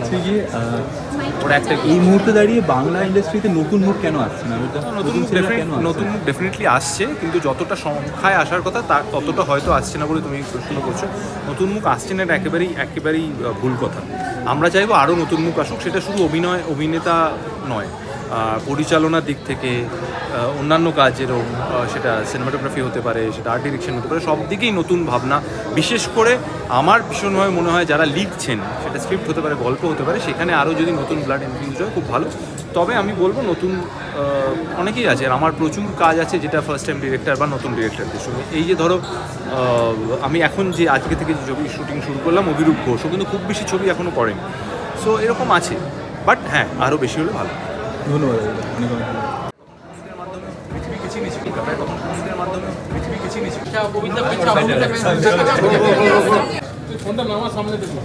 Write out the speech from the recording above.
হচ্ছে গিয়ে ওরা একটা এই মুহূর্তে দাঁড়িয়ে বাংলা ইন্ডাস্ট্রিতে নতুন মুখ কেন আসছে না? নতুন মুখ ডেফিনেটলি আসছে, কিন্তু যতটা সংখ্যায় আসার কথা তার ততটা হয়তো আসছে না বলে তুমি প্রশ্ন করছো। নতুন মুখ আসছে না, এটা একেবারেই ভুল কথা। আমরা চাইবো আরও নতুন মুখ আসুক, সেটা শুধু অভিনেতা নয়, পরিচালনার দিক থেকে অন্যান্য কাজেরও, সেটা সিনেমাটোগ্রাফি হতে পারে, সেটা আর্ট ডিরেকশন হতে পারে, সব দিকেই নতুন ভাবনা। বিশেষ করে আমার ভীষণভাবে মনে হয় যারা লিখছেন, সেটা স্ক্রিপ্ট হতে পারে, গল্প হতে পারে, সেখানে আরও যদি নতুন ব্লাড ইনফিউজ হয় খুব ভালো। তবে আমি বলবো নতুন অনেকেই আছে, আর আমার প্রচুর কাজ আছে যেটা ফার্স্ট টাইম ডিরেক্টর বা নতুন ডিরেক্টরদের সঙ্গে। এই যে ধরো আমি এখন যে আজকে থেকে যে ছবি শুটিং শুরু করলাম, অভিরূপ ঘোষ, ও কিন্তু খুব বেশি ছবি এখনও করেনি। সো এরকম আছে, বাট হ্যাঁ আরও বেশি হলে ভালো। ধন্যবাদ। পৃথিবীকে চিনেছি, কলকাতায় তখন সমুদ্রের মাধ্যমে পৃথিবীকে চিনেছি। ফোনটা নামার সামনে দেখো।